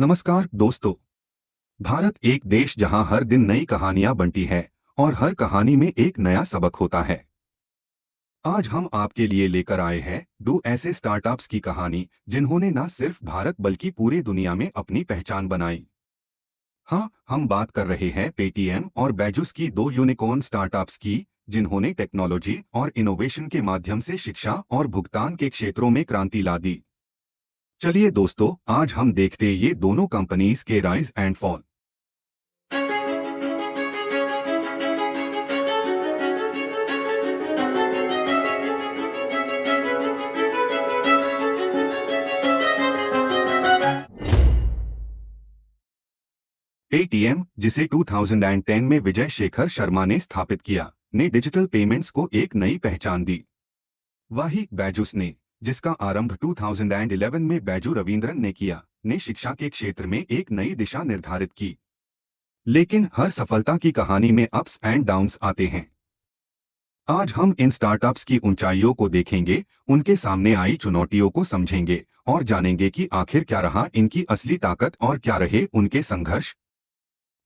नमस्कार दोस्तों। भारत एक देश जहां हर दिन नई कहानियां बनती है और हर कहानी में एक नया सबक होता है। आज हम आपके लिए लेकर आए हैं दो ऐसे स्टार्टअप्स की कहानी जिन्होंने न सिर्फ भारत बल्कि पूरे दुनिया में अपनी पहचान बनाई। हाँ, हम बात कर रहे हैं पेटीएम और बैजुस की, दो यूनिकॉर्न स्टार्टअप्स की जिन्होंने टेक्नोलॉजी और इनोवेशन के माध्यम से शिक्षा और भुगतान के क्षेत्रों में क्रांति ला दी। चलिए दोस्तों, आज हम देखते ये दोनों कंपनीज के राइज एंड फॉल। पेटीएम, जिसे 2010 में विजय शेखर शर्मा ने स्थापित किया, ने डिजिटल पेमेंट्स को एक नई पहचान दी। वहीं बैजुस ने, जिसका आरंभ 2011 में बैजू रविंद्रन ने किया, ने शिक्षा के क्षेत्र में एक नई दिशा निर्धारित की। लेकिन हर सफलता की कहानी में अप्स एंड डाउन्स आते हैं। आज हम इन स्टार्टअप्स की ऊंचाइयों को देखेंगे, उनके सामने आई चुनौतियों को समझेंगे और जानेंगे कि आखिर क्या रहा इनकी असली ताकत और क्या रहे उनके संघर्ष।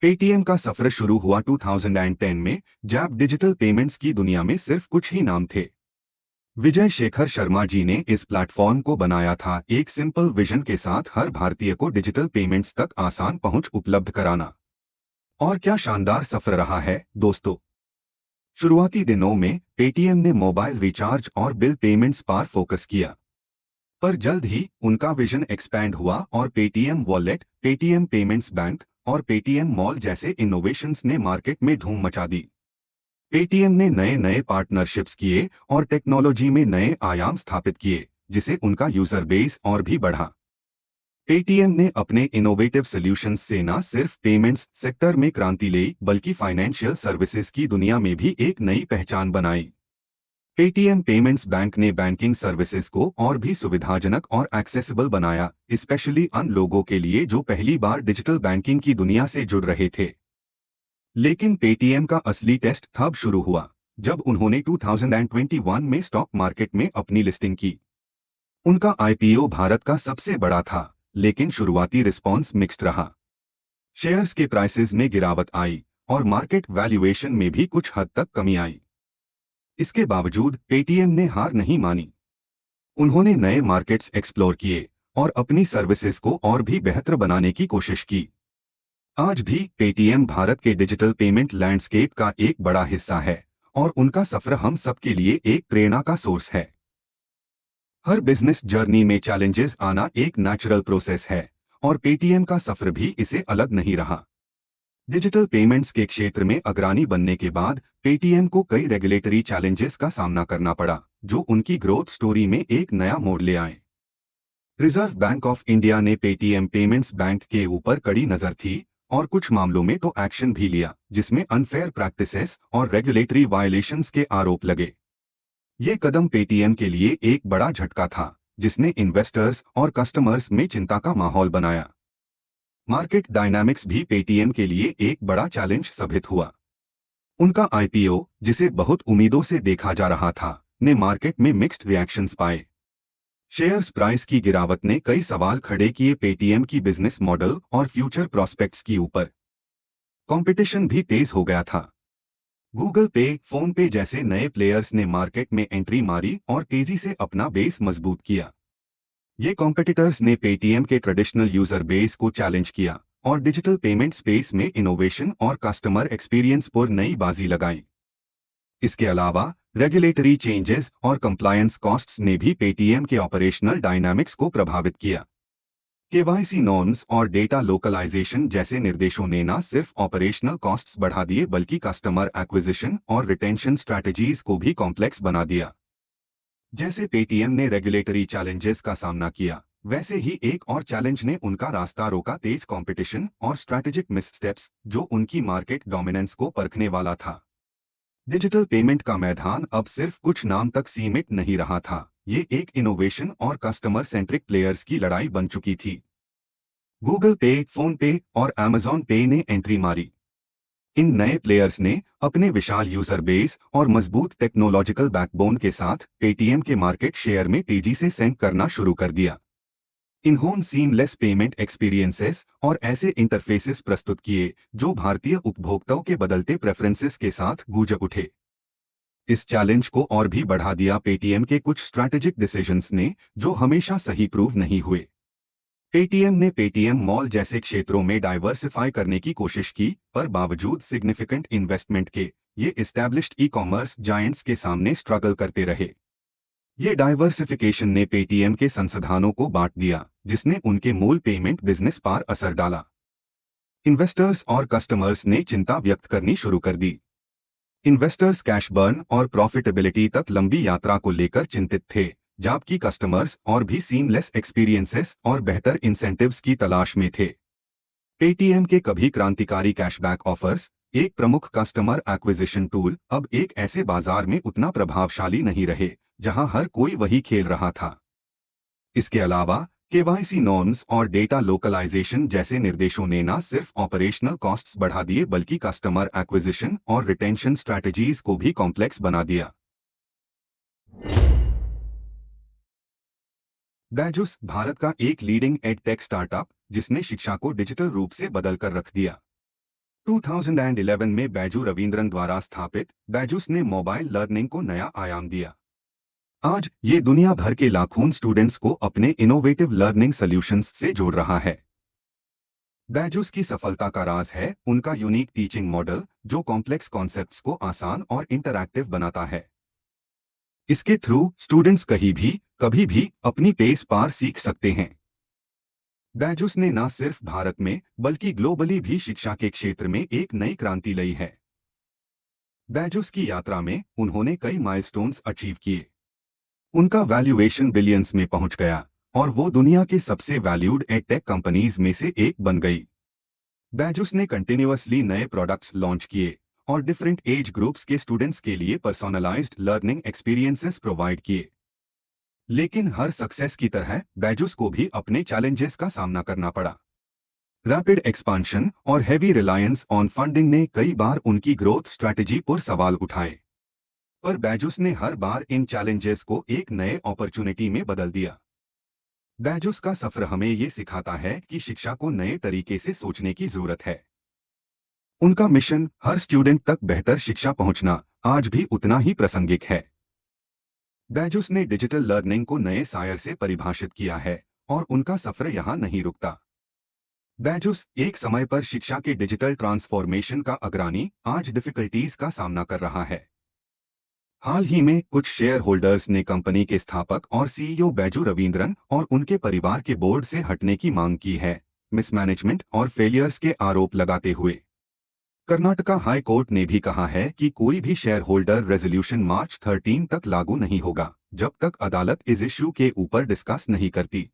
पेटीएम का सफर शुरू हुआ 2010 में, जब डिजिटल पेमेंट्स की दुनिया में सिर्फ कुछ ही नाम थे। विजय शेखर शर्मा जी ने इस प्लेटफॉर्म को बनाया था एक सिंपल विजन के साथ, हर भारतीय को डिजिटल पेमेंट्स तक आसान पहुंच उपलब्ध कराना। और क्या शानदार सफर रहा है दोस्तों। शुरुआती दिनों में पेटीएम ने मोबाइल रिचार्ज और बिल पेमेंट्स पर फोकस किया, पर जल्द ही उनका विजन एक्सपैंड हुआ और Paytm wallet, Paytm payments bank और पेटीएम मॉल जैसे इनोवेशंस ने मार्केट में धूम मचा दी। पेटीएम ने नए नए पार्टनरशिप्स किए और टेक्नोलॉजी में नए आयाम स्थापित किए, जिसे उनका यूजर बेस और भी बढ़ा। पेटीएम ने अपने इनोवेटिव सॉल्यूशंस से न सिर्फ पेमेंट्स सेक्टर में क्रांति लाई, बल्कि फाइनेंशियल सर्विसेज की दुनिया में भी एक नई पहचान बनाई। पेटीएम पेमेंट्स बैंक ने बैंकिंग सर्विसेज को और भी सुविधाजनक और एक्सेसिबल बनाया, स्पेशली उन लोगों के लिए जो पहली बार डिजिटल बैंकिंग की दुनिया से जुड़ रहे थे। लेकिन पेटीएम का असली टेस्ट तब शुरू हुआ जब उन्होंने 2021 में स्टॉक मार्केट में अपनी लिस्टिंग की। उनका आईपीओ भारत का सबसे बड़ा था, लेकिन शुरुआती रिस्पॉन्स मिक्स्ड रहा। शेयर्स के प्राइसेस में गिरावट आई और मार्केट वैल्यूएशन में भी कुछ हद तक कमी आई। इसके बावजूद पेटीएम ने हार नहीं मानी। उन्होंने नए मार्केट्स एक्सप्लोर किए और अपनी सर्विसेज को और भी बेहतर बनाने की कोशिश की। आज भी पेटीएम भारत के डिजिटल पेमेंट लैंडस्केप का एक बड़ा हिस्सा है और उनका सफर हम सबके लिए एक प्रेरणा का सोर्स है। हर बिजनेस जर्नी में चैलेंजेस आना एक नेचुरल प्रोसेस है और पेटीएम का सफर भी इसे अलग नहीं रहा। डिजिटल पेमेंट्स के क्षेत्र में अग्रणी बनने के बाद पेटीएम को कई रेगुलेटरी चैलेंजेस का सामना करना पड़ा, जो उनकी ग्रोथ स्टोरी में एक नया मोड़ ले आए। रिजर्व बैंक ऑफ इंडिया ने पेटीएम पेमेंट्स बैंक के ऊपर कड़ी नजर थी और कुछ मामलों में तो एक्शन भी लिया, जिसमें अनफेयर प्रैक्टिसेस और रेगुलेटरी वायलेशंस के आरोप लगे। ये कदम पेटीएम के लिए एक बड़ा झटका था, जिसने इन्वेस्टर्स और कस्टमर्स में चिंता का माहौल बनाया। मार्केट डायनामिक्स भी पेटीएम के लिए एक बड़ा चैलेंज साबित हुआ। उनका आईपीओ, जिसे बहुत उम्मीदों से देखा जा रहा था, ने मार्केट में मिक्स्ड रिएक्शंस पाए। शेयर्स प्राइस की गिरावट ने कई सवाल खड़े किए पेटीएम की बिजनेस मॉडल और फ्यूचर प्रॉस्पेक्ट्स की ऊपर। कंपटीशन भी तेज हो गया था। गूगल पे, फोन पे जैसे नए प्लेयर्स ने मार्केट में एंट्री मारी और तेजी से अपना बेस मजबूत किया। ये कॉम्पिटिटर्स ने पेटीएम के ट्रेडिशनल यूजर बेस को चैलेंज किया और डिजिटल पेमेंट स्पेस में इनोवेशन और कस्टमर एक्सपीरियंस पर नई बाजी लगाई। इसके अलावा रेगुलेटरी चेंजेस और कंप्लायंस कॉस्ट्स ने भी पेटीएम के ऑपरेशनल डायनामिक्स को प्रभावित किया। केवाईसी नॉर्म्स और डेटा लोकलाइजेशन जैसे निर्देशों ने न सिर्फ ऑपरेशनल कॉस्ट्स बढ़ा दिए, बल्कि कस्टमर एक्विजिशन और रिटेंशन स्ट्रैटेजीज को भी कॉम्प्लेक्स बना दिया। जैसे पेटीएम ने रेगुलेटरी चैलेंजेस का सामना किया, वैसे ही एक और चैलेंज ने उनका रास्ता रोका, तेज कंपटीशन और स्ट्रैटेजिक मिसस्टेप्स, जो उनकी मार्केट डोमिनेंस को परखने वाला था। डिजिटल पेमेंट का मैदान अब सिर्फ कुछ नाम तक सीमित नहीं रहा था, ये एक इनोवेशन और कस्टमर सेंट्रिक प्लेयर्स की लड़ाई बन चुकी थी। गूगल पे, फोन पे और अमेजॉन पे ने एंट्री मारी। इन नए प्लेयर्स ने अपने विशाल यूजर बेस और मजबूत टेक्नोलॉजिकल बैकबोन के साथ पेटीएम के मार्केट शेयर में तेजी से सेंक करना शुरू कर दिया। इन्होंने सीमलेस पेमेंट एक्सपीरियंसेस और ऐसे इंटरफेसेस प्रस्तुत किए जो भारतीय उपभोक्ताओं के बदलते प्रेफरेंसेस के साथ गूंज उठे। इस चैलेंज को और भी बढ़ा दिया पेटीएम के कुछ स्ट्रैटेजिक डिसीजंस ने, जो हमेशा सही प्रूव नहीं हुए। पेटीएम ने पेटीएम मॉल जैसे क्षेत्रों में डाइवर्सिफाई करने की कोशिश की, पर बावजूद सिग्निफिकेंट इन्वेस्टमेंट के ये एस्टैब्लिश्ड ई कॉमर्स जायंट्स के सामने स्ट्रगल करते रहे। ये डाइवर्सिफिकेशन ने पेटीएम के संसाधनों को बांट दिया, जिसने उनके मूल पेमेंट बिजनेस पर असर डाला। इन्वेस्टर्स और कस्टमर्स ने चिंता व्यक्त करनी शुरू कर दी। इन्वेस्टर्स कैश बर्न और प्रॉफिटेबिलिटी तक लंबी यात्रा को लेकर चिंतित थे, जबकि कस्टमर्स और भी सीमलेस एक्सपीरियंसेस और बेहतर इंसेंटिव्स की तलाश में थे। पेटीएम के कभी क्रांतिकारी कैशबैक ऑफर्स, एक प्रमुख कस्टमर एक्विजिशन टूल, अब एक ऐसे बाजार में उतना प्रभावशाली नहीं रहे जहां हर कोई वही खेल रहा था। इसके अलावा केवाईसी नॉर्म्स और डेटा लोकलाइजेशन जैसे निर्देशों ने न सिर्फ ऑपरेशनल कॉस्ट्स बढ़ा दिए, बल्कि कस्टमर एक्विजिशन और रिटेंशन स्ट्रैटेजीज को भी कॉम्प्लेक्स बना दिया। बैजुस भारत का एक लीडिंग एड टेक स्टार्टअप, जिसने शिक्षा को डिजिटल रूप से बदलकर रख दिया। 2011 में बैजू रविंद्रन द्वारा स्थापित बैजुस ने मोबाइल लर्निंग को नया आयाम दिया। आज ये दुनिया भर के लाखों स्टूडेंट्स को अपने इनोवेटिव लर्निंग सॉल्यूशंस से जोड़ रहा है। बैजुस की सफलता का राज है उनका यूनिक टीचिंग मॉडल, जो कॉम्प्लेक्स कॉन्सेप्ट्स को आसान और इंटरैक्टिव बनाता है। इसके थ्रू स्टूडेंट्स कहीं भी कभी भी अपनी पेस पार सीख सकते हैं। बैजुस ने न सिर्फ भारत में बल्कि ग्लोबली भी शिक्षा के क्षेत्र में एक नई क्रांति लाई है। बैजुस की यात्रा में उन्होंने कई माइलस्टोन्स अचीव किए। उनका वैल्यूएशन बिलियंस में पहुंच गया और वो दुनिया के सबसे वैल्यूड एडटेक कंपनीज में से एक बन गई। बैजुस ने कंटिन्यूअसली नए प्रोडक्ट्स लॉन्च किए और डिफरेंट एज ग्रुप्स के स्टूडेंट्स के लिए पर्सोनलाइज्ड लर्निंग एक्सपीरियंसेस प्रोवाइड किए। लेकिन हर सक्सेस की तरह बैजुस को भी अपने चैलेंजेस का सामना करना पड़ा। रैपिड एक्सपांशन और हेवी रिलायंस ऑन फंडिंग ने कई बार उनकी ग्रोथ स्ट्रैटेजी पर सवाल उठाए, पर बैजुस ने हर बार इन चैलेंजेस को एक नए अपॉर्चुनिटी में बदल दिया। बैजुस का सफर हमें ये सिखाता है कि शिक्षा को नए तरीके से सोचने की जरूरत है। उनका मिशन, हर स्टूडेंट तक बेहतर शिक्षा पहुंचना, आज भी उतना ही प्रासंगिक है। बैजुस ने डिजिटल लर्निंग को नए सायर से परिभाषित किया है और उनका सफर यहां नहीं रुकता। बैजुस एक समय पर शिक्षा के डिजिटल ट्रांसफॉर्मेशन का अग्रणी आज डिफिकल्टीज का सामना कर रहा है। हाल ही में कुछ शेयर होल्डर्स ने कंपनी के स्थापक और सीईओ बैजू रविंद्रन और उनके परिवार के बोर्ड से हटने की मांग की है, मिसमैनेजमेंट और फेलियर्स के आरोप लगाते हुए। कर्नाटका हाई कोर्ट ने भी कहा है कि कोई भी शेयर होल्डर रेजोल्यूशन मार्च 13 तक लागू नहीं होगा, जब तक अदालत इस इश्यू के ऊपर डिस्कस नहीं करती।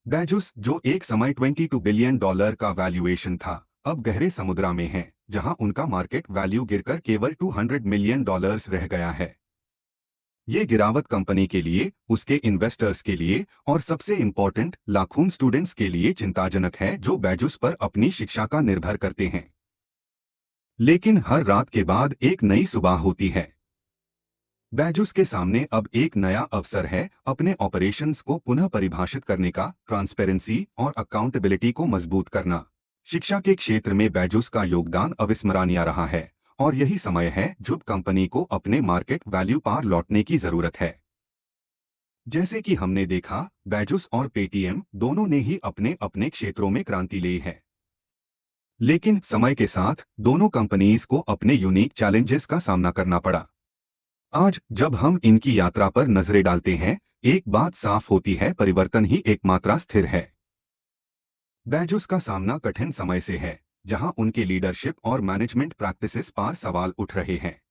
बैजुस, जो एक समय $22 बिलियन का वैल्यूएशन था, अब गहरे समुद्र में है, जहां उनका मार्केट वैल्यू गिरकर केवल $200 मिलियन रह गया है। ये गिरावट कंपनी के लिए, उसके इन्वेस्टर्स के लिए और सबसे इम्पोर्टेंट लाखों स्टूडेंट्स के लिए चिंताजनक है, जो बैजुस पर अपनी शिक्षा का निर्भर करते हैं। लेकिन हर रात के बाद एक नई सुबह होती है। बैजुस के सामने अब एक नया अवसर है अपने ऑपरेशंस को पुनः परिभाषित करने का, ट्रांसपेरेंसी और अकाउंटेबिलिटी को मजबूत करना। शिक्षा के क्षेत्र में बैजुस का योगदान अविस्मरणीय रहा है और यही समय है जब कंपनी को अपने मार्केट वैल्यू पार लौटने की जरूरत है। जैसे कि हमने देखा, बैजुस और पेटीएम दोनों ने ही अपने अपने क्षेत्रों में क्रांति ली है। लेकिन समय के साथ दोनों कंपनीज को अपने यूनिक चैलेंजेस का सामना करना पड़ा। आज जब हम इनकी यात्रा पर नजरें डालते हैं, एक बात साफ होती है, परिवर्तन ही एकमात्र स्थिर है। बैजुस का सामना कठिन समय से है, जहां उनके लीडरशिप और मैनेजमेंट प्रैक्टिसेस पर सवाल उठ रहे हैं।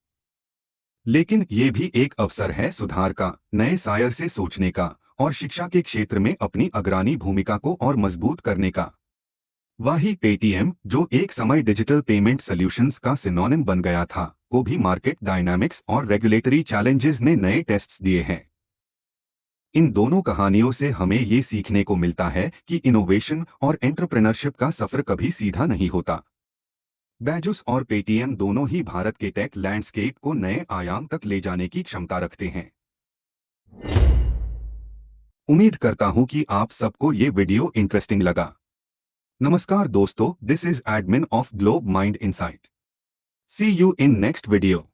लेकिन ये भी एक अवसर है सुधार का, नए सायर से सोचने का और शिक्षा के क्षेत्र में अपनी अग्रणी भूमिका को और मजबूत करने का। वही पेटीएम, जो एक समय डिजिटल पेमेंट सॉल्यूशंस का सिनोनिम बन गया था, को भी मार्केट डायनामिक्स और रेगुलेटरी चैलेंजेस ने नए टेस्ट्स दिए हैं। इन दोनों कहानियों से हमें ये सीखने को मिलता है कि इनोवेशन और एंटरप्रेन्योरशिप का सफर कभी सीधा नहीं होता। बैजुस और पेटीएम दोनों ही भारत के टेक लैंडस्केप को नए आयाम तक ले जाने की क्षमता रखते हैं। उम्मीद करता हूं कि आप सबको ये वीडियो इंटरेस्टिंग लगा। नमस्कार दोस्तों, this is admin of Globe Mind Insight. See you in next video.